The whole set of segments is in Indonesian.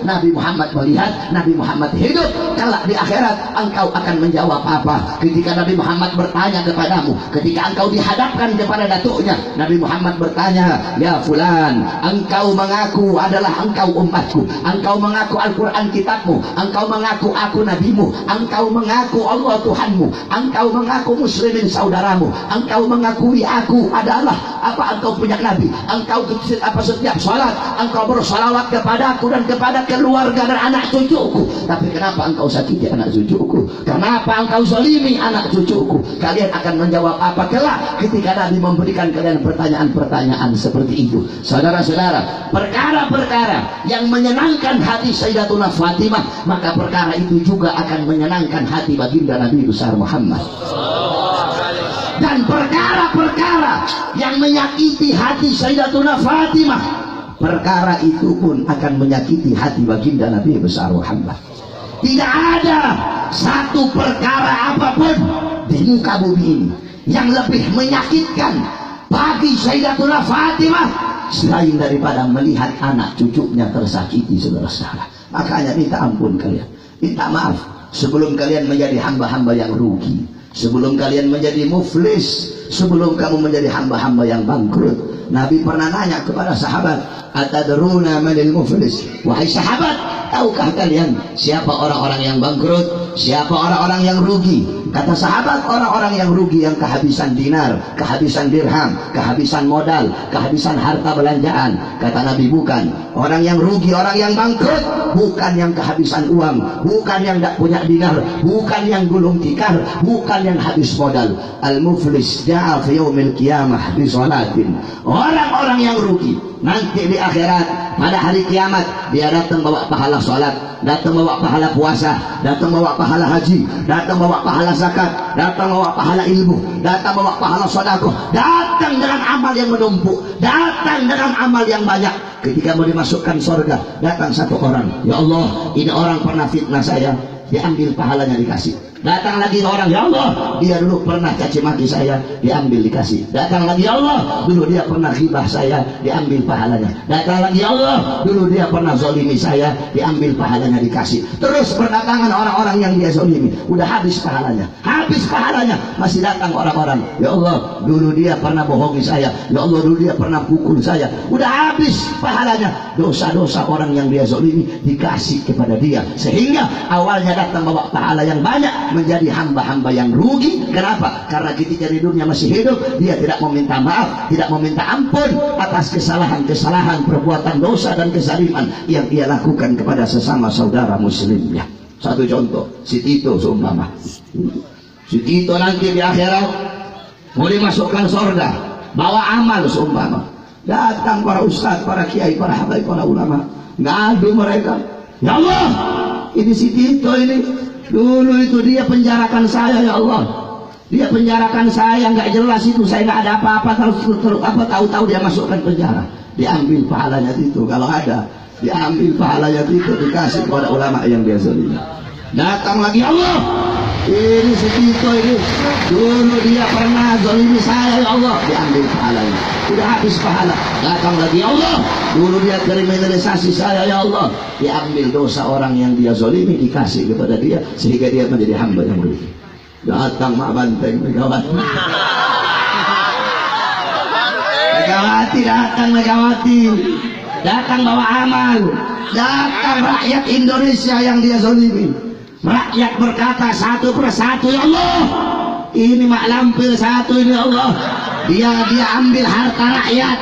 Nabi Muhammad melihat, Nabi Muhammad hidup. Kelak di akhirat engkau akan menjawab apa? Ketika Nabi Muhammad bertanya kepadamu, ketika engkau dihadapkan kepada datuknya, Nabi Muhammad bertanya, ya fulan, engkau mengaku adalah engkau umatku, engkau mengaku Al-Quran kitabmu, engkau mengaku aku nabimu, engkau mengaku Allah Tuhanmu, engkau mengaku muslimin saudaramu, engkau mengakui aku adalah apa, engkau punya nabi, engkau setiap sholat engkau bersalawat kepadaku dan kepada keluarga dan anak cucuku, tapi kenapa engkau sakiti anak cucuku? Kenapa engkau zalimi anak cucuku? Kalian akan menjawab apa kelak ketika Nabi memberikan kalian pertanyaan-pertanyaan seperti itu? Saudara-saudara, perkara-perkara yang menyenangkan hati Sayyidatuna Fatimah, maka perkara itu juga akan menyenangkan hati baginda Nabi besar Muhammad. Dan perkara-perkara yang menyakiti hati Sayyidatuna Fatimah, perkara itu pun akan menyakiti hati baginda Nabi besar Muhammad. Tidak ada satu perkara apapun di muka bumi ini yang lebih menyakitkan bagi Sayyidatuna Fatimah selain daripada melihat anak cucunya tersakiti, saudara-saudara. Makanya minta ampun kalian, minta maaf sebelum kalian menjadi hamba-hamba yang rugi, sebelum kalian menjadi muflis, sebelum kamu menjadi hamba-hamba yang bangkrut. Nabi pernah nanya kepada sahabat, atadruna manil muflis? Wahai sahabat, tahukah kalian siapa orang-orang yang bangkrut, siapa orang-orang yang rugi? Kata sahabat, orang-orang yang rugi yang kehabisan dinar, kehabisan dirham, kehabisan modal, kehabisan harta belanjaan. Kata Nabi, bukan. Orang yang rugi, orang yang bangkrut, bukan yang kehabisan uang, bukan yang tidak punya dinar, bukan yang gulung tikar, bukan yang habis modal. Al-muflis ja'a fi yaumil qiyamah bi sholatin. Orang-orang yang rugi nanti di akhirat pada hari kiamat, dia datang bawa pahala sholat, datang bawa pahala puasa, datang bawa pahala haji, datang bawa pahala zakat, datang bawa pahala ilmu, datang bawa pahala sedekah, datang dengan amal yang menumpuk, datang dengan amal yang banyak. Ketika mau dimasukkan surga, datang satu orang, ya Allah, ini orang pernah fitnah saya, diambil pahalanya dikasih. Datang lagi orang, ya Allah, dia dulu pernah caci maki saya, diambil dikasih. Datang lagi, ya Allah, dulu dia pernah ghibah saya, diambil pahalanya. Datang lagi, ya Allah, dulu dia pernah zalimi saya, diambil pahalanya dikasih. Terus berdatangan orang-orang yang dia zalimi, udah habis pahalanya, masih datang orang-orang, ya Allah, dulu dia pernah bohongi saya, ya Allah, dulu dia pernah pukul saya, udah habis pahalanya. Dosa-dosa orang yang dia zalimi dikasih kepada dia, sehingga awalnya datang bawa pahala yang banyak, menjadi hamba-hamba yang rugi. Kenapa? Karena ketika di dunia masih hidup, dia tidak meminta maaf, tidak meminta ampun atas kesalahan-kesalahan, perbuatan dosa dan kezaliman yang ia lakukan kepada sesama saudara muslimnya. Satu contoh, si Tito seumpama, si Tito nanti di akhirat mau dimasukkan surga, bawa amal seumpama, datang para ustadz, para kiai, para habaib, para ulama, ngadu mereka, ya Allah, ini si Tito ini dulu itu dia penjarakan saya, ya Allah, dia penjarakan saya, nggak jelas itu, saya nggak ada apa-apa, tahu-tahu dia masukkan penjara, diambil pahalanya itu, kalau ada diambil pahalanya itu, dikasih kepada ulama yang dia zalimi. Datang lagi, Allah, ini Tito ini dulu dia pernah zalimi saya, ya Allah, diambil pahalanya, udah habis pahala. Datang lagi, ya Allah, dulu dia kriminalisasi saya, ya Allah, diambil dosa orang yang dia zalimi, dikasih kepada dia, sehingga dia menjadi hamba yang rugi. Datang Mak Banteng, Megawati, datang bawa amal, datang rakyat Indonesia yang dia zalimi. Rakyat berkata satu persatu, ya Allah, ini Mak Lampir satu ini, ya Allah, dia ambil harta rakyat,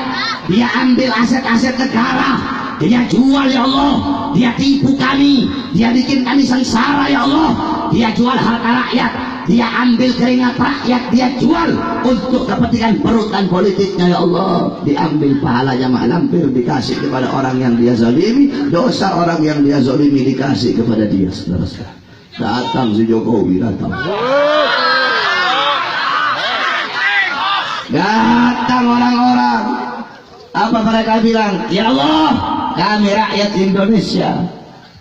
dia ambil aset-aset negara, dia jual, ya Allah, dia tipu kami, dia bikin kami sengsara, ya Allah, dia jual harta rakyat, dia ambil keringat rakyat, dia jual untuk kepentingan perut dan politiknya, ya Allah, diambil pahalanya Mak Lampir, dikasih kepada orang yang dia zalimi, dosa orang yang dia zalimi dikasih kepada dia. Saudara-saudara, datang si Jokowi, datang orang-orang, apa mereka bilang, ya Allah, kami rakyat Indonesia,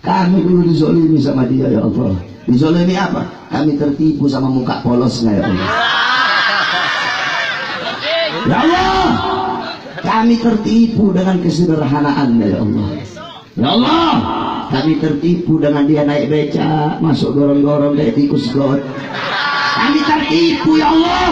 kami dulu dizolimi sama dia, ya Allah. Dizolimi apa? Kami tertipu sama muka polosnya, ya Allah. Ya Allah, kami tertipu dengan kesederhanaannya, ya Allah. Ya Allah, kami tertipu dengan dia naik beca, masuk gorong-gorong kayak tikus got. Kami tertipu ya Allah.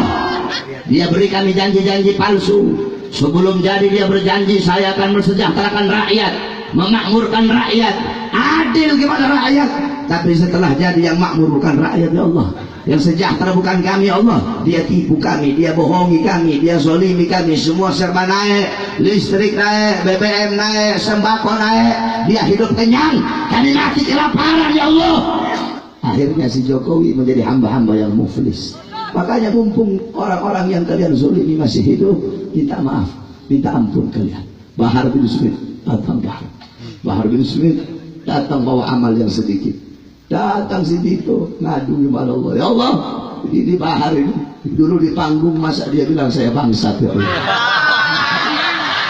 Dia beri kami janji-janji palsu. Sebelum jadi dia berjanji saya akan mensejahterakan rakyat, memakmurkan rakyat, adil kepada rakyat. Tapi setelah jadi yang makmur bukan rakyat ya Allah, yang sejahtera bukan kami ya Allah. Dia tipu kami, dia bohongi kami, dia zolimi kami. Semua serba naik, listrik naik, BBM naik, sembako naik. Dia hidup kenyang, kami mati kelaparan ya Allah. Akhirnya si Jokowi menjadi hamba-hamba yang muflis. Makanya mumpung orang-orang yang kalian zolimi masih hidup, minta maaf, minta ampun kalian. Bahar bin Smith datang, Bahar bin Smith datang bawa amal yang sedikit. Datang si Tito ngadu kepada Allah, ya Allah, ini Bahar ini dulu di panggung masa dia bilang saya bangsat ya Allah.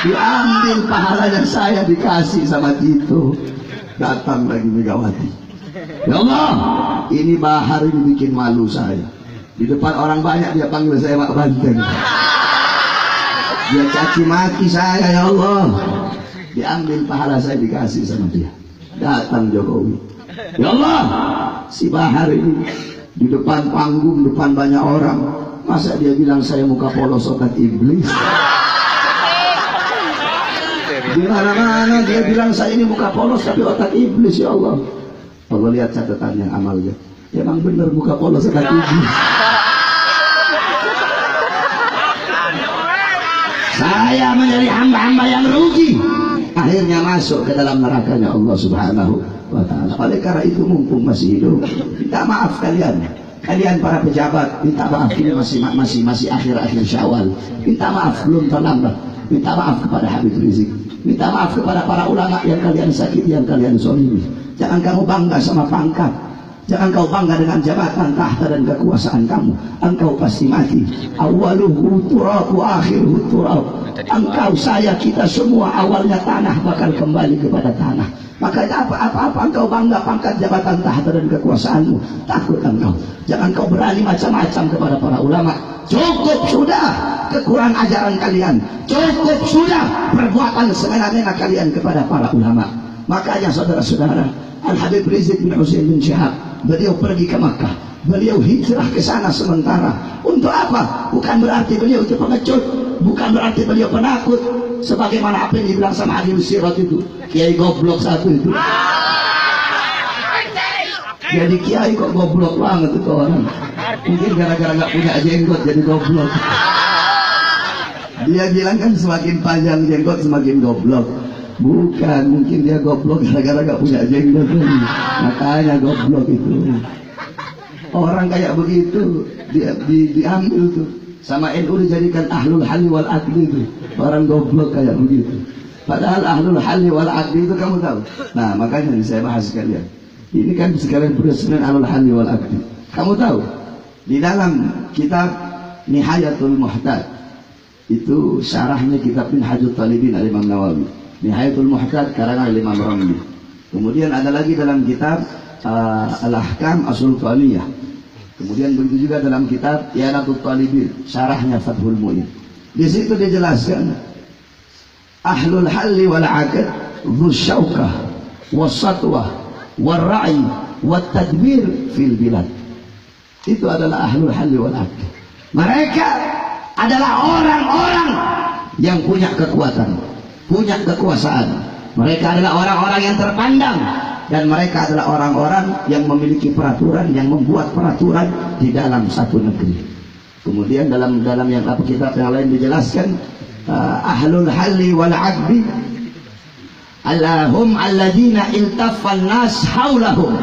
Diambil pahalanya saya dikasih sama Tito. Datang lagi Megawati, ya Allah, ini Bahar ini bikin malu saya. Di depan orang banyak dia panggil saya Mak Banteng. Dia caci maki saya ya Allah. Diambil pahala saya dikasih sama dia. Datang Jokowi, ya Allah, si Bahar ini di depan panggung, depan banyak orang, masa dia bilang saya muka polos otak iblis. Di mana-mana dia bilang saya ini muka polos tapi otak iblis ya Allah. Allah lihat catatan yang amalnya, emang bener muka polos otak iblis. Saya menjadi hamba-hamba yang rugi, akhirnya masuk ke dalam nerakanya Allah Subhanahu wa ta'ala. Oleh karena itu mumpung masih hidup, minta maaf kalian para pejabat, minta maaf. Ini masih akhir-akhir Syawal, minta maaf, belum terlambat. Minta maaf kepada Habib Rizik, minta maaf kepada para ulama yang kalian sakiti, yang kalian zalimi. Jangan kamu bangga sama pangkat, jangan kau bangga dengan jabatan, tahta dan kekuasaan kamu. Engkau pasti mati. Awaluhu turabu akhiruhu turab. Engkau, saya, kita semua awalnya tanah, bakal kembali kepada tanah. Makanya apa-apa engkau bangga pangkat, jabatan, tahta dan kekuasaanmu, takut engkau. Jangan kau berani macam-macam kepada para ulama. Cukup sudah kekurangan ajaran kalian, cukup sudah perbuatan semena-mena kalian kepada para ulama. Makanya saudara-saudara, Al-Habib Rizik bin Husain bin Syihab, beliau pergi ke Makkah, beliau hijrah ke sana sementara. Untuk apa? Bukan berarti beliau itu pengecut, bukan berarti beliau penakut. Sebagaimana apa yang dibilang sama Hakim Sirat itu, kiai goblok satu itu. Jadi kiai kok goblok banget itu orang. Mungkin gara-gara gak punya jenggot jadi goblok. Dia bilang kan semakin panjang jenggot semakin goblok. Bukan, mungkin dia goblok gara-gara gak punya jenggot. Makanya goblok itu. Orang kayak begitu dia diambil tuh sama NU, dijadikan ahlul halli wal aqdi itu. Orang goblok kayak begitu. Padahal ahlul halli wal aqdi itu kamu tahu. Nah, makanya saya bahas sekalian. Ini kan sekarang presiden ahlul halli wal aqdi. Kamu tahu di dalam kitab Nihayatul Muhtad, itu syarahnya kitab Minhajut Talibin Imam Nawawi. Nihayatul Muhtad karangan Imam Ramli. Kemudian ada lagi dalam kitab Al-Ahkam As-Sultaniyah. Kemudian begitu juga dalam kitab Yanatul Talibin, syarahnya Fathul Mu'in. Di situ dijelaskan ahlul halli wal aqd dzusyauqah wasatwah warra'i wattadbir fil bilad. Itu adalah ahlul halli wal aqd. Mereka adalah orang-orang yang punya kekuatan, punya kekuasaan. Mereka adalah orang-orang yang terpandang, dan mereka adalah orang-orang yang memiliki peraturan, yang membuat peraturan di dalam satu negeri. Kemudian dalam yang kitab yang lain dijelaskan ahlul halli wal aqdi Allahum alladina iltafan nas haulahum,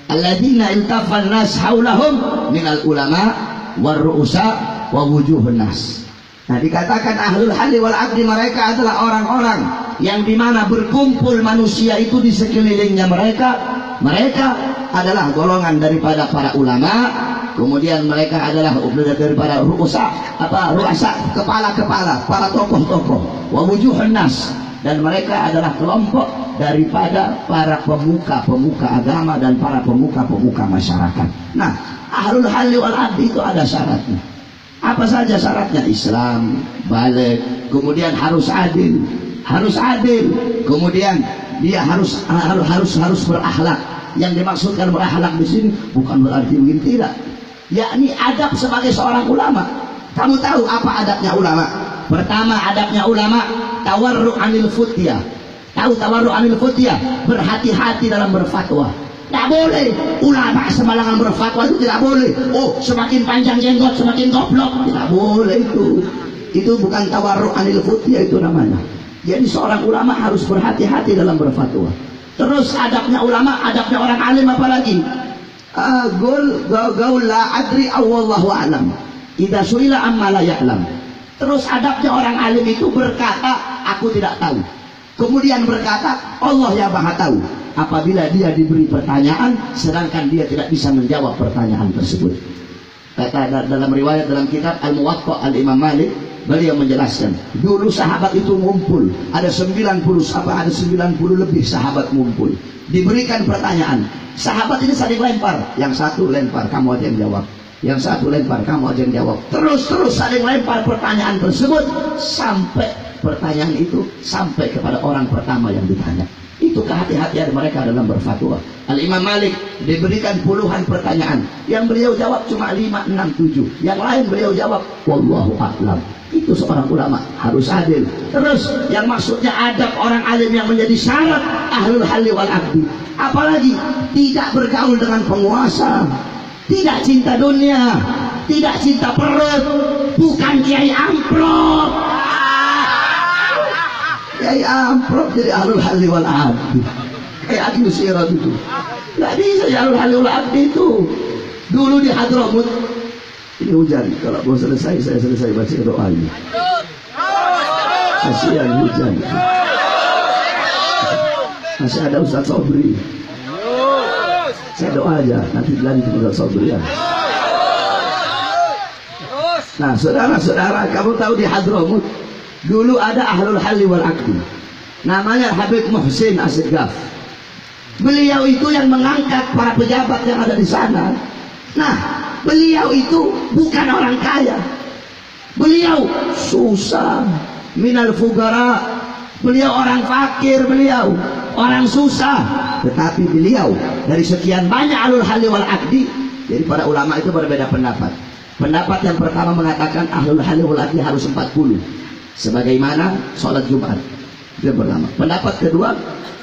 alladina iltafan nas haulahum minal ulama war ru'usa wa wujuhun nas. Nah, dikatakan ahlul halli wal aqdi, mereka adalah orang-orang yang dimana berkumpul manusia itu di sekelilingnya mereka. Mereka adalah golongan daripada para ulama, kemudian mereka adalah daripada ru'usa, kepala-kepala, para tokoh-tokoh, wa wujuhun nas, dan mereka adalah kelompok daripada para pemuka-pemuka agama dan para pemuka-pemuka masyarakat. Nah, ahlul halli wal aqdi itu ada syaratnya. Apa saja syaratnya? Islam, balik, kemudian harus adil, kemudian dia harus berakhlak. Yang dimaksudkan berakhlak di sini bukan berarti begini, tidak. Yakni adab sebagai seorang ulama. Kamu tahu apa adabnya ulama? Pertama adabnya ulama tawarru anil futyah. Tahu tawarru anil futyah? Berhati-hati dalam berfatwa. Tidak boleh ulama sembarangan berfatwa, itu tidak boleh. Oh, semakin panjang jenggot semakin goblok, tidak boleh itu. Itu bukan tawarru anil futyah itu namanya. Jadi seorang ulama harus berhati-hati dalam berfatwa. Terus adabnya ulama, adabnya orang alim apalagi? Gaul la adri awallahu alam. Idza suila amma la ya'lam. Terus adabnya orang alim itu berkata, aku tidak tahu. Kemudian berkata, Allah yang Maha tahu. Apabila dia diberi pertanyaan, sedangkan dia tidak bisa menjawab pertanyaan tersebut. Kata dalam riwayat dalam kitab Al-Muwatta Al-Imam Malik, beliau menjelaskan, dulu sahabat itu ngumpul, ada 90 lebih sahabat ngumpul. Diberikan pertanyaan, sahabat ini saling lempar, yang satu lempar, kamu aja yang jawab. Yang satu lempar, kamu aja yang jawab. Terus saling lempar pertanyaan tersebut sampai pertanyaan itu sampai kepada orang pertama yang ditanya. Itu kehati-hatian mereka dalam berfatwa. Al-Imam Malik diberikan puluhan pertanyaan, yang beliau jawab cuma 5, 6, 7. Yang lain beliau jawab wallahu a'lam. Itu seorang ulama harus adil. Terus yang maksudnya adab orang alim yang menjadi syarat ahlul halli wal aqdi. Apalagi tidak bergaul dengan penguasa, tidak cinta dunia, tidak cinta perut, bukan kiai amplop. Kiai amplop jadi ahlul halli wal aqdi. Kayak Adi Sirat itu. Nggak bisa ya ahlul halli wal aqdi itu. Dulu di Hadramut, ini hujan, kalau mau selesai saya selesai baca doa ini. Kasihan hujan. Masih ada Ustaz Sobri. Saya doa aja, nanti lagi ke Ustaz Sobri ya. Nah, saudara-saudara, kamu tahu di Hadramut dulu ada ahlul halli wal aqdi. Namanya Habib Muhsin Asegaf. Beliau itu yang mengangkat para pejabat yang ada di sana. Nah, beliau itu bukan orang kaya. Beliau susah, minal fugara. Beliau orang fakir, beliau orang susah. Tetapi beliau dari sekian banyak ahlul halli wal aqdi, jadi para ulama itu berbeda pendapat. Pendapat yang pertama mengatakan ahlul halli wal aqdi harus 40, sebagaimana sholat Jumat. Itu pertama. Pendapat kedua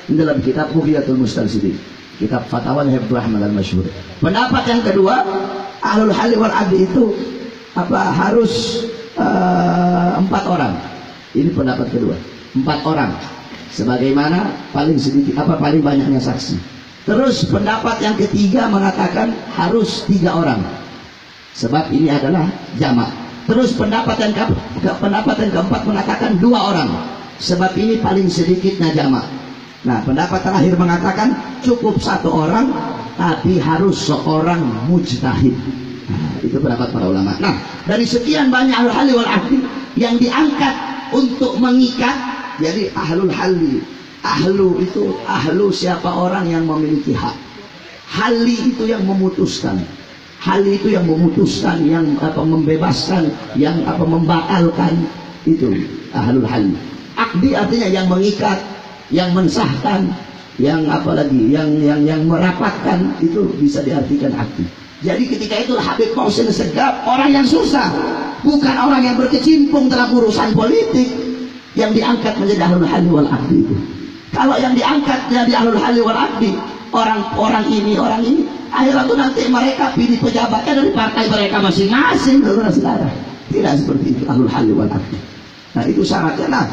dalam kitab Mughniyatul Mustarsyidin, kitab Fatwa Habibur Rahman Al-Masyhur. Pendapat yang kedua, ahlul halli wal aqdi itu harus 4 orang. Ini pendapat kedua, 4 orang. Sebagaimana paling sedikit paling banyaknya saksi. Terus pendapat yang ketiga mengatakan harus 3 orang. Sebab ini adalah jamak. Terus pendapat yang keempat mengatakan 2 orang. Sebab ini paling sedikitnya jamak. Nah, pendapat terakhir mengatakan cukup 1 orang, tapi harus seorang mujtahid. Nah, itu pendapat para ulama. Nah, dari sekian banyak ahlul halli wal aqdi yang diangkat untuk mengikat, jadi ahlul halli. Ahlu itu siapa orang yang memiliki hak. Halli itu yang memutuskan. Halli itu yang memutuskan, yang membebaskan, yang membatalkan. Itu ahlul halli. Aqdi artinya yang mengikat, yang mensahkan, yang yang merapatkan, itu bisa diartikan aqdi. Jadi ketika itu Habib Muhsin Asegaf orang yang susah, bukan orang yang berkecimpung dalam urusan politik, yang diangkat menjadi ahlul halli wal aqdi itu. Kalau yang diangkat jadi ahlul halli wal aqdi, orang ini, akhirnya itu nanti mereka pilih pejabatnya dari partai mereka masing-masing, saudara-saudara. Tidak seperti itu ahlul halli wal aqdi. Nah, itu syaratnya. Nah,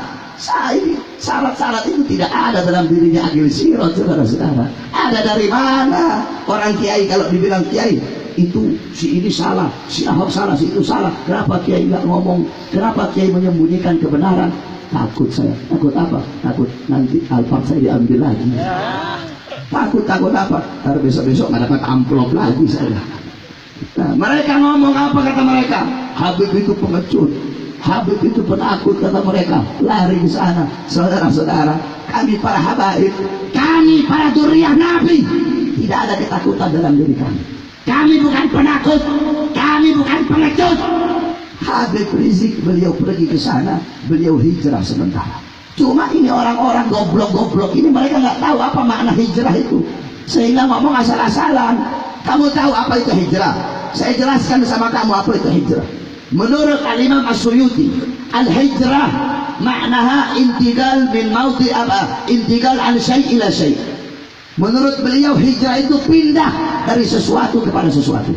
syarat-syarat itu tidak ada dalam dirinya Agil Sirot, saudara-saudara. Ada dari mana? Orang kiai kalau dibilang kiai, itu si ini salah, si Ahok salah, si itu salah. Kenapa kiai nggak ngomong? Kenapa kiai menyembunyikan kebenaran? Takut saya. Takut apa? Takut nanti alfat saya diambil lagi. Takut apa? Harus besok-besok nggak dapat amplop lagi saya. Nah, mereka ngomong apa kata mereka? Habib itu pengecut, Habib itu penakut kata mereka. Lari ke sana. Saudara-saudara, kami para habaib, kami para dzurriyyah Nabi, tidak ada ketakutan dalam diri kami. Kami bukan penakut, kami bukan pengecut. Habib Rizik beliau pergi ke sana, beliau hijrah sementara. Cuma ini orang-orang goblok-goblok ini mereka nggak tahu apa makna hijrah itu, sehingga ngomong asal-asalan. Kamu tahu apa itu hijrah? Saya jelaskan sama kamu apa itu hijrah. Menurut Al-Imam As-Suyuti, al-hijrah maknaha intiqal min maudhi apa? Intiqal an syai' ila syai'. Menurut beliau hijrah itu pindah dari sesuatu kepada sesuatu.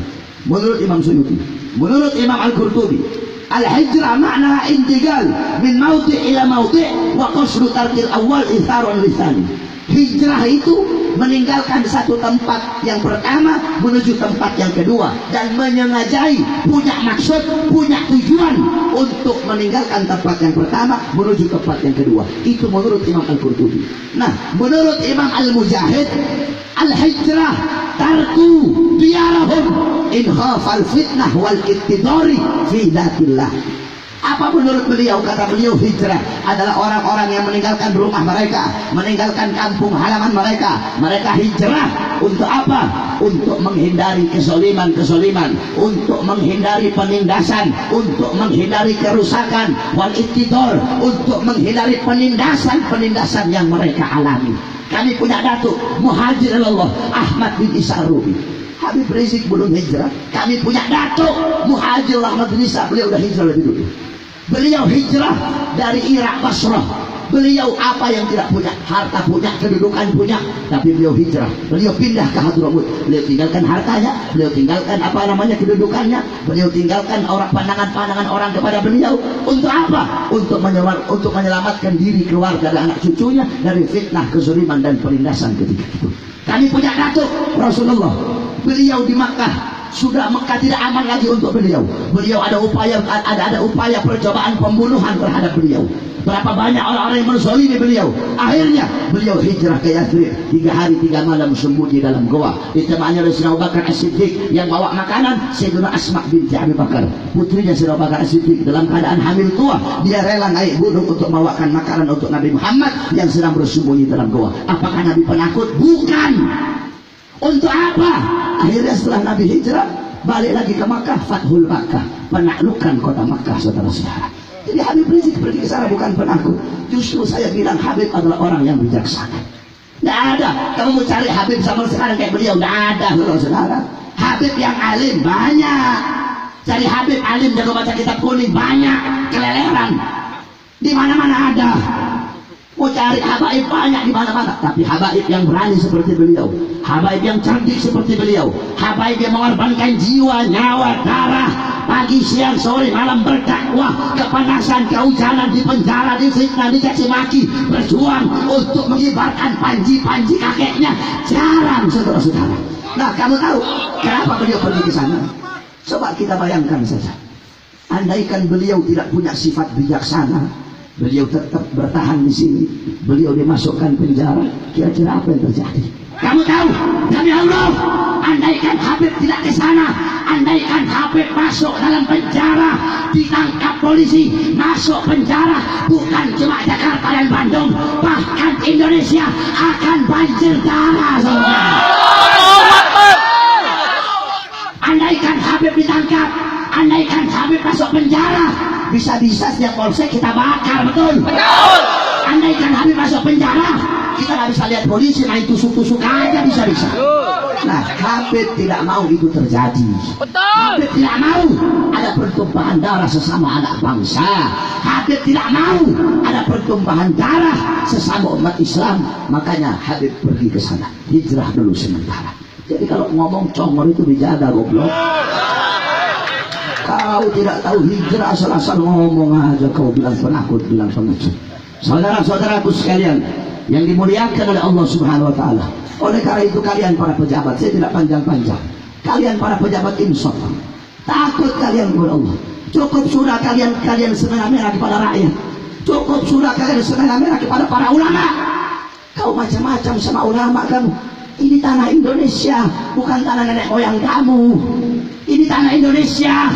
Menurut Imam Suyuti. Menurut Imam Al-Qurtubi, al-hijrah maknaha intiqal min maudhi ila maudhi wa qasdu tarkil awal itharun lisani. Hijrah itu meninggalkan satu tempat yang pertama menuju tempat yang kedua, dan menyengajai, punya maksud, punya tujuan untuk meninggalkan tempat yang pertama menuju tempat yang kedua. Itu menurut Imam Al-Qurtubi. Nah, menurut Imam Al-Mujahid, al-hijrah tarku diyarahum in khafal fitnah wal ittidari fi datillah. Apa menurut beliau? Kata beliau, hijrah adalah orang-orang yang meninggalkan rumah mereka, meninggalkan kampung halaman mereka. Mereka hijrah untuk apa? Untuk menghindari kesoliman-kesoliman, untuk menghindari penindasan, untuk menghindari kerusakan, wal ittidar, untuk menghindari penindasan-penindasan yang mereka alami. Kami punya datuk muhajir Allah Ahmad bin Isa Rubi. Habib Rizik belum hijrah. Kami punya datuk muhajir Ahmad bin Isa, beliau udah hijrah lebih dulu. Beliau hijrah dari Irak Basrah. Beliau apa yang tidak punya? Harta punya, kedudukan punya, tapi beliau hijrah. Beliau pindah ke Hadramut. Beliau tinggalkan hartanya, beliau tinggalkan apa namanya kedudukannya, beliau tinggalkan orang pandangan-pandangan orang kepada beliau. Untuk apa? Untuk menyelamatkan diri, keluarga dan anak cucunya dari fitnah, kezaliman dan penindasan ketika itu. Kami punya datuk Rasulullah. Beliau di Makkah. Sudah Mekah tidak aman lagi untuk beliau. Beliau ada upaya percobaan pembunuhan terhadap beliau. Berapa banyak orang-orang yang menzalimi beliau. Akhirnya beliau hijrah ke Yathrib. 3 hari 3 malam sembunyi dalam goa. Ditemani oleh Sayyidina Abu Bakar As-Siddiq yang bawa makanan. Sayyidina Asma binti Abi Bakar, putrinya Sayyidina Abu Bakar As-Siddiq, dalam keadaan hamil tua. Dia rela naik gunung untuk membawakan makanan untuk Nabi Muhammad yang sedang bersembunyi dalam goa. Apakah Nabi penakut? Bukan. Untuk apa? Akhirnya setelah Nabi hijrah balik lagi ke Makkah, Fathul Makkah, penaklukan kota Makkah, saudara-saudara. Jadi Habib Rizik pergi ke sana bukan penakut. Justru saya bilang Habib adalah orang yang bijaksana. Tidak ada. Kamu mau cari Habib sama sekarang kayak beliau? Tidak ada, saudara-saudara. Habib yang alim banyak. Cari Habib alim jago baca kitab kuning banyak. Keleleran di mana-mana ada. Mau cari habaib banyak di mana-mana, tapi habaib yang berani seperti beliau, habaib yang cantik seperti beliau, habaib yang mengorbankan jiwa, nyawa, darah, pagi, siang, sore, malam berdakwah, kepanasan, kehujanan, di penjara, di fitnah, dicaci maki, berjuang untuk mengibarkan panji-panji kakeknya. Jarang, saudara-saudara. Nah, kamu tahu kenapa beliau pergi ke sana? Coba kita bayangkan saja. Andaikan beliau tidak punya sifat bijaksana, beliau tetap bertahan di sini, beliau dimasukkan penjara, kira-kira apa yang terjadi? Kamu tahu? Demi Allah, andaikan Habib tidak ke sana, andaikan Habib masuk dalam penjara, ditangkap polisi, masuk penjara, bukan cuma Jakarta dan Bandung, bahkan Indonesia akan banjir darah, saudara. Andaikan Habib ditangkap, andaikan Habib masuk penjara, bisa-bisa setiap polsek kita bakar, betul? Betul. Andaikan Habib masuk penjara, kita nggak bisa lihat polisi main tusuk-tusuk aja, bisa-bisa. Nah, Habib tidak mau itu terjadi. Betul. Habib tidak mau ada pertumpahan darah sesama anak bangsa. Habib tidak mau ada pertumpahan darah sesama umat Islam. Makanya Habib pergi ke sana, hijrah dulu sementara. Jadi kalau ngomong congor itu dijaga, goblok. Kau tidak tahu hijrah, asal-asal ngomong aja kau bilang penakut, bilang pengecut. Saudara-saudaraku sekalian yang dimuliakan oleh Allah Subhanahu wa taala. Oleh karena itu kalian para pejabat, saya tidak panjang-panjang. Kalian para pejabat insaf, takut kalian kepada Allah. Cukup sudah kalian semena-mena kepada rakyat. Cukup sudah kalian semena-mena kepada para ulama. Kau macam-macam sama ulama kamu. Ini tanah Indonesia, bukan tanah nenek moyang kamu. Ini tanah Indonesia.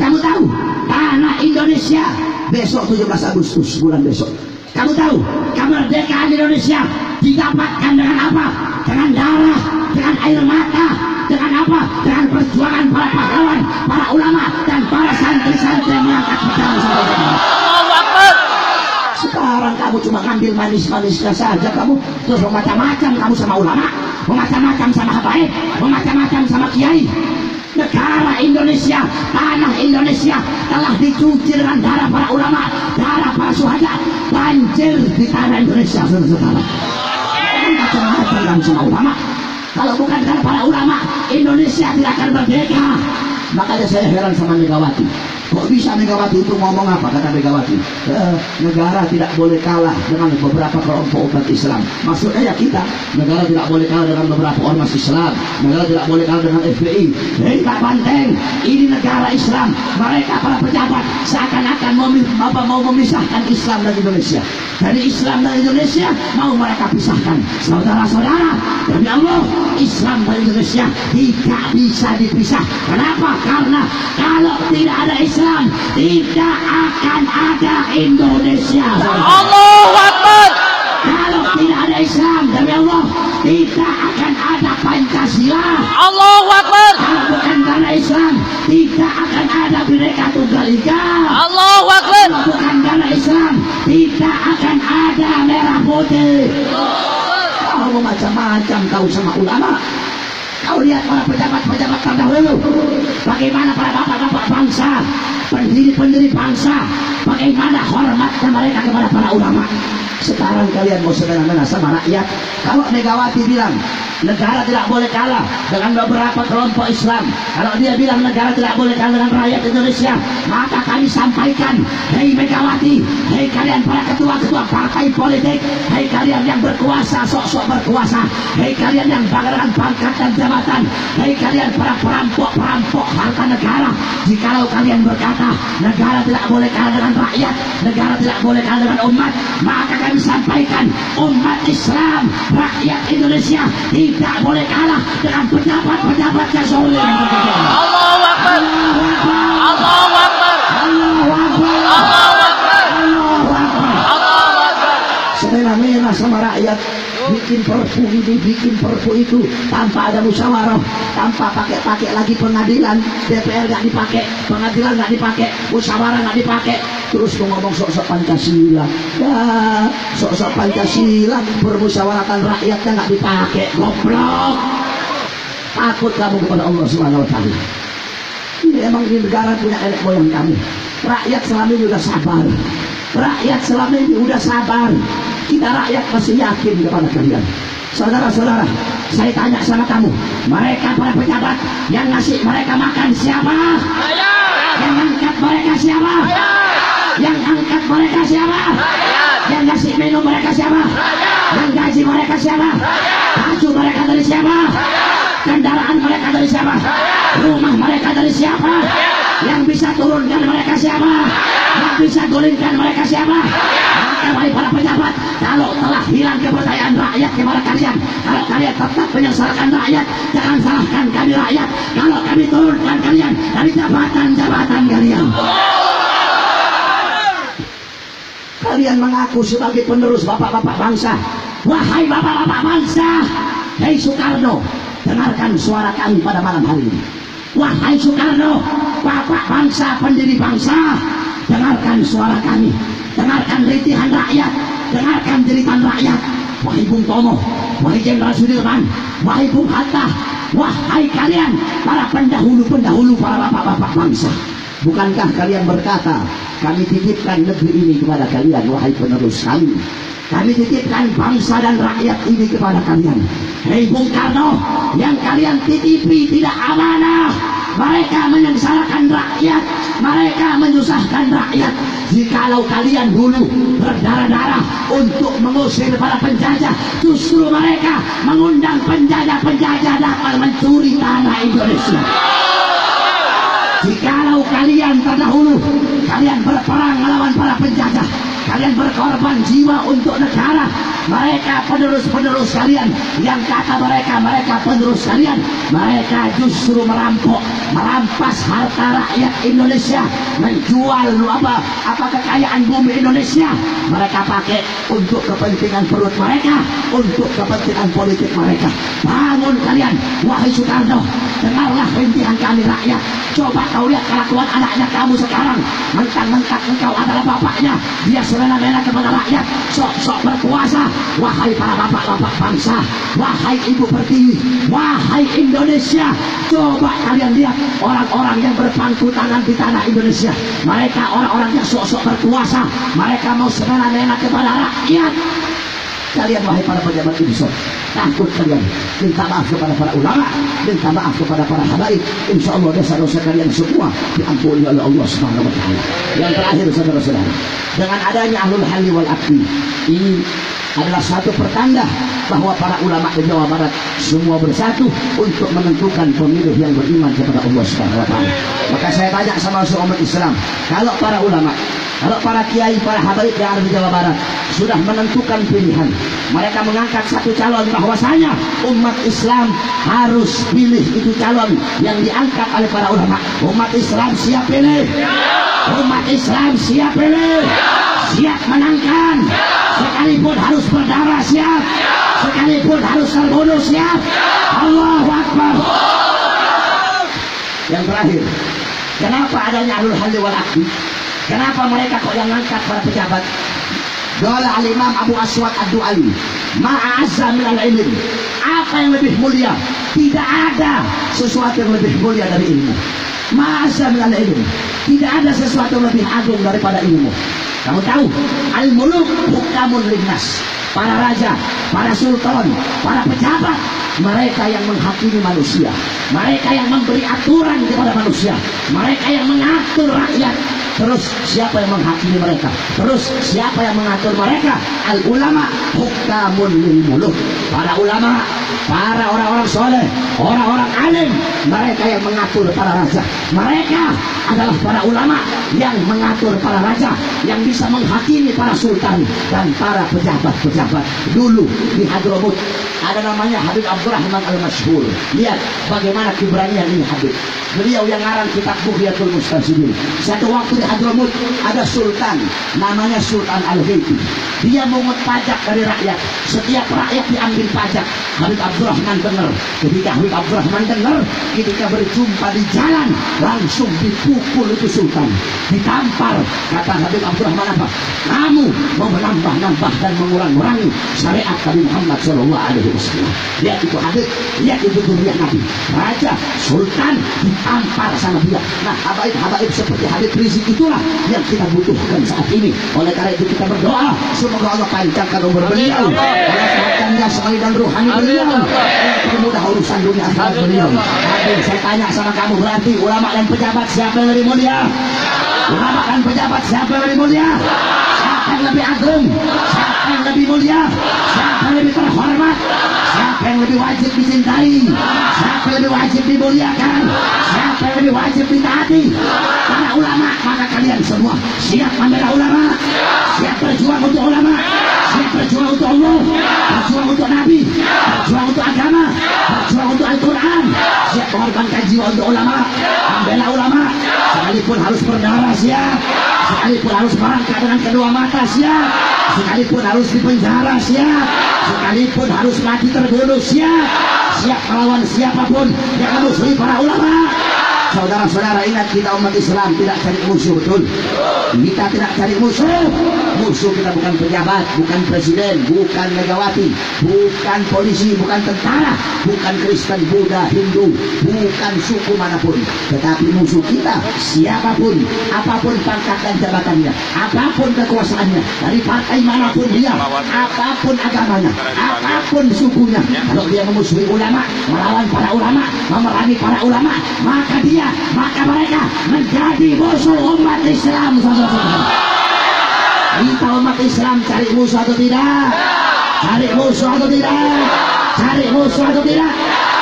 Kamu tahu? Tanah Indonesia. Besok 17 Agustus, bulan besok. Kamu tahu? Kemerdekaan Indonesia didapatkan dengan apa? Dengan darah, dengan air mata, dengan apa? Dengan perjuangan para pahlawan, para ulama, dan para santri-santri yang mengangkat pedang. Sekarang kamu cuma ngambil manis-manisnya saja kamu, terus macam-macam kamu sama ulama, macam-macam sama habaib, macam-macam sama kiai. Negara Indonesia, tanah Indonesia telah dicuci dengan darah para ulama, darah para syuhada. Banjir di tanah Indonesia, saudara-saudara. Macam-macam kamu sama ulama. Kalau bukan karena para ulama, Indonesia tidak akan merdeka. Makanya saya heran sama Megawati. Kok bisa Megawati itu ngomong apa? Kata Megawati, negara tidak boleh kalah dengan beberapa kelompok umat Islam. Maksudnya ya kita, negara tidak boleh kalah dengan beberapa ormas Islam, negara tidak boleh kalah dengan FPI. Hei Pak Banteng, ini negara Islam. Mereka para pejabat seakan-akan mau memisahkan Islam dan Indonesia. Dari Islam dan Indonesia mau mereka pisahkan. Saudara-saudara, demi Allah, Islam dan Indonesia tidak bisa dipisah. Kenapa? Karena kalau tidak ada Islam, tidak akan ada Indonesia. Allahu Akbar. Kalau tidak ada Islam, demi Allah, tidak akan ada Pancasila. Allahu Akbar. Kalau bukan karena Islam, tidak akan ada Bhinneka Tunggal Ika. Allahu Akbar. Kalau bukan karena Islam, tidak akan ada merah putih. Kau macam-macam kau sama ulama. Kau lihat para pejabat-pejabat terdahulu, bagaimana para bapak-bapak bangsa, pendiri-pendiri bangsa, bagaimana hormatnya mereka kepada para ulama. Sekarang kalian mau semena-mena sama rakyat. Kalau Megawati bilang negara tidak boleh kalah dengan beberapa kelompok Islam, kalau dia bilang negara tidak boleh kalah dengan rakyat Indonesia, maka kami sampaikan, hei Megawati, hei kalian para ketua-ketua partai politik, hei kalian yang berkuasa, sok-sok berkuasa, hei kalian yang bangga pangkat dan jabatan, hei kalian para perampok-perampok harta negara, jikalau kalian berkata negara tidak boleh kalah dengan rakyat, negara tidak boleh kalah dengan umat, maka kami sampaikan, umat Islam, rakyat Indonesia tidak boleh kalah dengan pejabat-pejabat yang soleh. Allahu Akbar. Allahu Akbar. Allahu Akbar. Allahu Akbar. Allahu Akbar. Allahu Akbar. Semena-mena sama rakyat, bikin perpu ini, bikin perpu itu, tanpa ada musyawarah, tanpa pakai lagi pengadilan, DPR nggak dipakai, pengadilan nggak dipakai, musyawarah nggak dipakai, terus ngomong sok-sok Pancasila. Ya, sok-sok Pancasila, permusyawaratan rakyatnya nggak dipakai, goblok. Takut kamu kepada Allah Subhanahu Wa Taala. Ini emang di negara punya nenek moyang kamu. Rakyat selama ini udah sabar. Rakyat selama ini udah sabar. Kita rakyat masih yakin kepada kalian. Saudara-saudara, saya tanya sama kamu, mereka para pejabat yang ngasih mereka makan siapa? Saya. Yang angkat mereka siapa? Saya. Yang angkat mereka siapa? Saya. Yang ngasih minum mereka siapa? Saya. Yang gaji mereka siapa? Baju mereka dari siapa? Kendaraan mereka dari siapa? Rumah mereka dari siapa? Yang bisa turunkan mereka siapa? Yang bisa gulingkan mereka siapa? Maka wahai para pejabat, kalau telah hilang kepercayaan rakyat kepada kalian, kalau kalian tetap menyesalkan rakyat, jangan salahkan kami rakyat. Kalau kami turunkan kalian dari jabatan-jabatan kalian. Kalian mengaku sebagai penerus bapak-bapak bangsa. Wahai bapak-bapak bangsa, hei Soekarno, dengarkan suara kami pada malam hari ini. Wahai Soekarno, bapak bangsa, pendiri bangsa, dengarkan suara kami, dengarkan rintihan rakyat, dengarkan jeritan rakyat. Wahai Bung Tomo, wahai Jenderal Sudirman, wahai Bung Hatta, wahai kalian para pendahulu-pendahulu, para bapak-bapak bangsa, bukankah kalian berkata, kami titipkan negeri ini kepada kalian, wahai penerus kami. Kami titipkan bangsa dan rakyat ini kepada kalian. Hei Bung Karno, yang kalian titipi tidak amanah. Mereka menyengsarakan rakyat, mereka menyusahkan rakyat. Jikalau kalian dulu berdarah-darah untuk mengusir para penjajah, justru mereka mengundang penjajah-penjajah datang mencuri tanah Indonesia. Jikalau kalian terdahulu, kalian berperang melawan para penjajah, kalian berkorban jiwa untuk negara, mereka penerus-penerus kalian yang kata mereka penerus kalian, mereka justru merampas harta rakyat Indonesia, menjual apa kekayaan bumi Indonesia. Mereka pakai untuk kepentingan perut mereka, untuk kepentingan politik mereka. Bangun kalian, wahai Soekarno, dengarlah rintihan kami rakyat. Coba kau lihat kelakuan anaknya kamu sekarang, mentang-mentang engkau adalah bapaknya, dia semena-mena kepada rakyat, sok-sok berkuasa. Wahai para bapak-bapak bangsa, wahai ibu pertiwi, wahai Indonesia, coba kalian lihat orang-orang yang berpangku tangan di tanah Indonesia. Mereka orang-orang yang sok-sok berkuasa, mereka mau semena-mena kepada rakyat. Kalian wahai para pejabat insaf, takut kalian, minta maaf kepada para ulama, minta maaf kepada para habaib. Insya Allah dosa-dosa kalian semua diampuni oleh Allah Subhanahu wa Ta'ala. Yang terakhir, saudara-saudara, dengan adanya ahlul halli wal aqdi, ini adalah satu pertanda bahwa para ulama di Jawa Barat semua bersatu untuk menentukan pemilih yang beriman kepada Allah Subhanahu wa Ta'ala. Maka saya tanya sama seluruh umat Islam, kalau para ulama, kalau para kiai, para habaib yang ada di Jawa Barat sudah menentukan pilihan, mereka mengangkat satu calon, bahwasanya umat Islam harus pilih itu calon yang diangkat oleh para ulama. Umat Islam siap pilih? Umat Islam siap pilih? Siap menangkan? Sekalipun harus berdarah siap? Sekalipun harus terbunuh siap? Allahu Akbar. Yang terakhir, kenapa adanya ahlul halli wal aqdi? Kenapa mereka kok yang ngangkat para pejabat? Qala al-Imam Abu Aswad Ad-Du'ali, ma'azza min al-ilm. Apa yang lebih mulia? Tidak ada sesuatu yang lebih mulia dari ilmu. Ma'azza min al-ilm. Tidak ada sesuatu yang lebih agung daripada ilmu. Kamu tahu, al-muluk hukamun linnas. Para raja, para sultan, para pejabat, mereka yang menghakimi manusia, mereka yang memberi aturan kepada manusia, mereka yang mengatur rakyat. Terus siapa yang menghakimi mereka? Terus siapa yang mengatur mereka? Al-ulama hukamun lil muluk. Para ulama, para orang-orang soleh, orang-orang alim, mereka yang mengatur para raja. Mereka adalah para ulama yang mengatur para raja, yang bisa menghakimi para sultan dan para pejabat-pejabat. Dulu di Hadramut ada namanya Habib Abdurrahman Al-Masyhur. Lihat bagaimana keberanian ini Habib. Beliau yang ngarang kitab Bughyatul Mustazhirin. Satu waktu di Hadramut ada sultan, namanya Sultan Al-Ghaiti. Dia mungut pajak dari rakyat. Setiap rakyat diambil pajak. Habib Abdurrahman dengar. Ketika Habib Abdurrahman dengar, ketika berjumpa di jalan, langsung dipukul itu sultan, ditampar. Kata Habib Abdurrahman apa? Kamu mau menambah-nambah dan mengurangi syariat Nabi Muhammad SAW. Lihat itu Habib, lihat itu durian Nabi. Raja, sultan ditampar sama dia. Nah, habaib seperti Habib Rizik itulah yang kita butuhkan saat ini. Oleh karena itu kita berdoa, semoga Allah panjangkan umur beliau, Allah sehatkan jasmani dan ruhani beliau, permudah urusan dunia akhirat beliau. Habib, saya tanya sama kamu, berarti ulama dan pejabat siapa yang lebih mulia? Ulama dan pejabat siapa yang lebih mulia? Siapa yang lebih agung? Siapa yang lebih mulia? Siapa yang lebih terhormat? Siapa yang lebih wajib dicintai? Siapa yang lebih wajib dimuliakan? Siapa yang lebih wajib ditaati? Para ulama. Maka kalian semua siap membela ulama, siap berjuang untuk ulama, siap berjuang untuk Allah, berjuang untuk Nabi, berjuang untuk agama, berjuang untuk Al-Quran, siap mengorbankan jiwa untuk ulama, membela ulama, sekalipun harus berdarah siap, sekalipun harus merangkak dengan kedua mata siap, sekalipun harus dipenjara siap, sekalipun harus mati terbunuh siap, siap melawan siapapun yang memusuhi para ulama. Saudara-saudara, ingat, kita umat Islam tidak cari musuh, betul? Kita tidak cari musuh. Musuh kita bukan pejabat, bukan presiden, bukan Megawati, bukan polisi, bukan tentara, bukan Kristen, Buddha, Hindu, bukan suku manapun. Tetapi musuh kita siapapun, apapun pangkat dan jabatannya, apapun kekuasaannya, dari partai manapun dia, apapun agamanya, apapun sukunya. Kalau dia memusuhi ulama, melawan para ulama, memerangi para ulama, maka mereka menjadi musuh umat Islam. Kita umat Islam cari musuh atau tidak? Cari musuh atau tidak? Cari musuh atau tidak?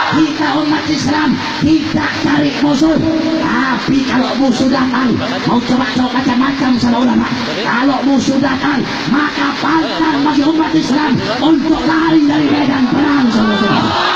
Kita umat Islam tidak cari musuh, tapi kalau musuh datang mau coba-coba macam-macam sama ulama. Kalau musuh datang maka pantang bagi umat Islam untuk lari dari medan perang, saudara-saudara.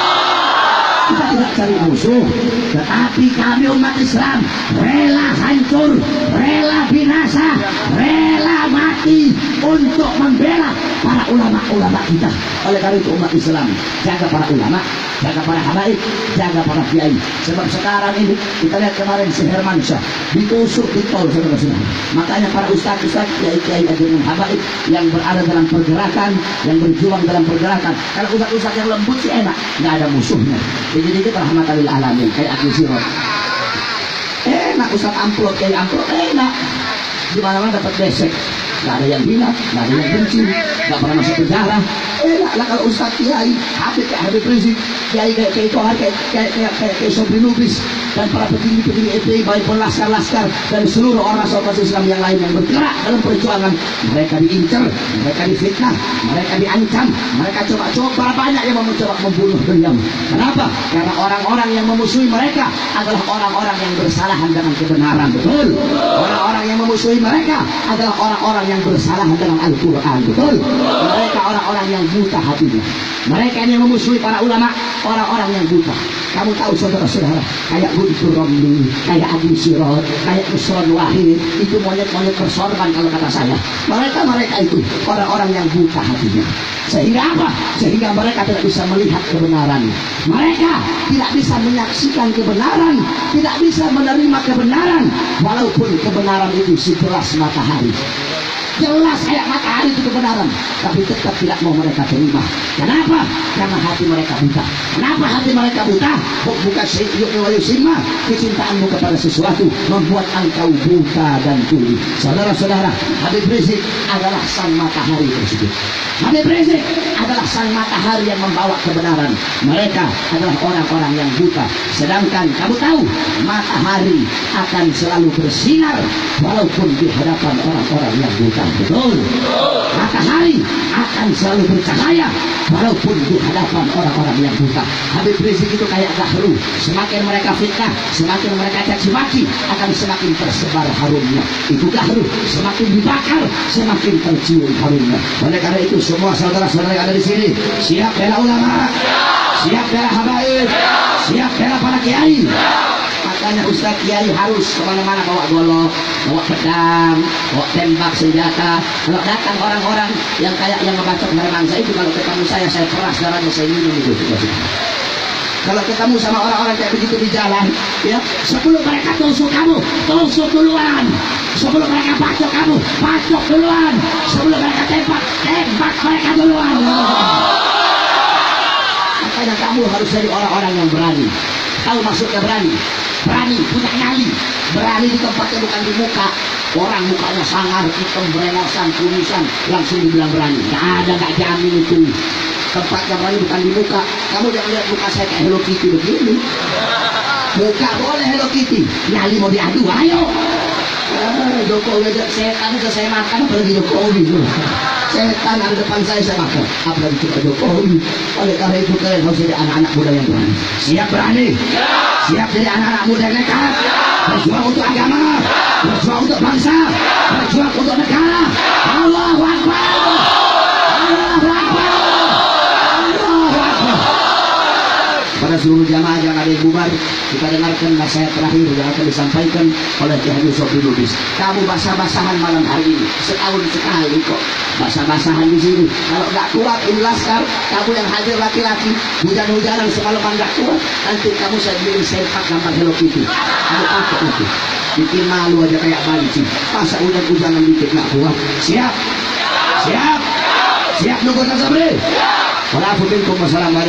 Kita tidak cari musuh, tetapi kami umat Islam rela hancur, rela binasa, rela mati untuk membela para ulama-ulama kita. Oleh karena itu umat Islam jaga para ulama, jaga para habaib, jaga para kiai. Sebab sekarang ini kita lihat kemarin si Hermansyah ditusuk di tol, saudara-saudara. Makanya para ustaz-ustaz, kiai-kiai, ajaran habaib yang berada dalam pergerakan, yang berjuang dalam pergerakan. Kalau ustaz-ustaz yang lembut sih enak, nggak ada musuhnya. Dikit-dikit rahmatan lil alamin kayak Agus Sirot. Enak ustaz amplop, kiai amplop enak. Di mana-mana dapat besek. Nggak ada yang hina, nggak ada yang benci, nggak pernah masuk penjara. Enak lah kalau ustaz kiai, Habib Rizik, kiai kayak Tohar, kayak Sobri Lubis, dan para petinggi-petinggi FPI, baik pun laskar-laskar dan seluruh orang ormas Islam yang lain yang bergerak dalam perjuangan. Mereka diincar, mereka difitnah, mereka diancam, mereka coba banyak yang mencoba membunuh beliau. Kenapa? Karena orang-orang yang memusuhi mereka adalah orang-orang yang bersalahan dengan kebenaran. Betul. Orang-orang yang memusuhi mereka adalah orang-orang yang bersalahan dengan Al-Quran. Betul. Mereka orang-orang yang buta hatinya. Mereka yang memusuhi para ulama, orang-orang yang buta. Kamu tahu saudara-saudara, kayak Guntur Romli, kayak Agus Sirot, kayak Nusron Wahid, itu monyet-monyet bersorban kalau kata saya. Mereka itu orang-orang yang buta hatinya. Sehingga apa? Sehingga mereka tidak bisa melihat kebenaran. Mereka tidak bisa menyaksikan kebenaran, tidak bisa menerima kebenaran, walaupun kebenaran itu sejelas matahari. Jelas kayak matahari itu kebenaran, tapi tetap tidak mau mereka terima. Kenapa? Karena hati mereka buta. Kenapa hati mereka buta? Bukan sima, kecintaanmu kepada sesuatu membuat engkau buta dan tuli. Saudara-saudara, Habib Rizik adalah sang matahari tersebut. Habib Rizik adalah sang matahari yang membawa kebenaran. Mereka adalah orang-orang yang buta. Sedangkan kamu tahu, matahari akan selalu bersinar walaupun di hadapan orang-orang yang buta. Betul. Matahari akan selalu bercahaya walaupun di hadapan orang-orang yang buta. Habib Rizik itu kayak gahru. Semakin mereka fitnah, semakin mereka caci maki, akan semakin tersebar harumnya. Itu gahru. Semakin dibakar, semakin tercium harumnya. Oleh karena itu semua saudara-saudara yang ada di sini siap bela ulama, siap bela habaib, siap bela para kiai. Makanya Ustaz Kiai harus kemana-mana bawa golok, bawa pedang, bawa tembak senjata. Kalau datang orang-orang yang kayak yang ngebacok Hermansyah itu, kalau ketemu saya peras darahnya, saya minum itu. Kalau ketemu sama orang-orang kayak begitu di jalan, ya, sebelum mereka tusuk kamu, tusuk duluan. Sebelum mereka bacok kamu, bacok duluan. Sebelum mereka tembak, tembak mereka duluan. Makanya kamu harus jadi orang-orang yang berani. Tahu maksudnya berani? Berani, punya nyali. Berani di tempatnya bukan di muka. Orang mukanya sangar, hitam, berengosan, kumisan, langsung dibilang berani. Gak ada, gak jamin itu. Tempatnya berani bukan di muka. Kamu jangan lihat muka saya kayak Hello Kitty begini. Muka boleh Hello Kitty, nyali mau diadu, ayo. Jokowi aja setan aja saya makan, apalagi Jokowi. Setan ada depan saya makan, apalagi kita Jokowi. Oleh karena itu kalian harus jadi anak-anak muda yang berani. Siap berani? Siap jadi anak-anak muda yang nekat, berjuang untuk agama, berjuang untuk bangsa, berjuang untuk negara. Allahu Akbar. Allahu Akbar. Allahu Akbar. Pada seluruh jamaah yang ada yang bubar, kita dengarkan nasihat terakhir yang akan disampaikan oleh Kiai Sobri Lubis. Kamu basah-basahan malam hari ini, setahun sekali kok basah-basahan di sini. Kalau nggak kuat ini laskar, kamu yang hadir laki-laki, hujan-hujanan semalaman nggak kuat, nanti kamu saya beliin sempak gambar Hello Kitty. Kamu pakai itu, bikin malu aja kayak banci. Masa hujan-hujanan dikit nggak kuat? Siap, siap, siap nunggu Sobri. Walaupun wassalamualaikum.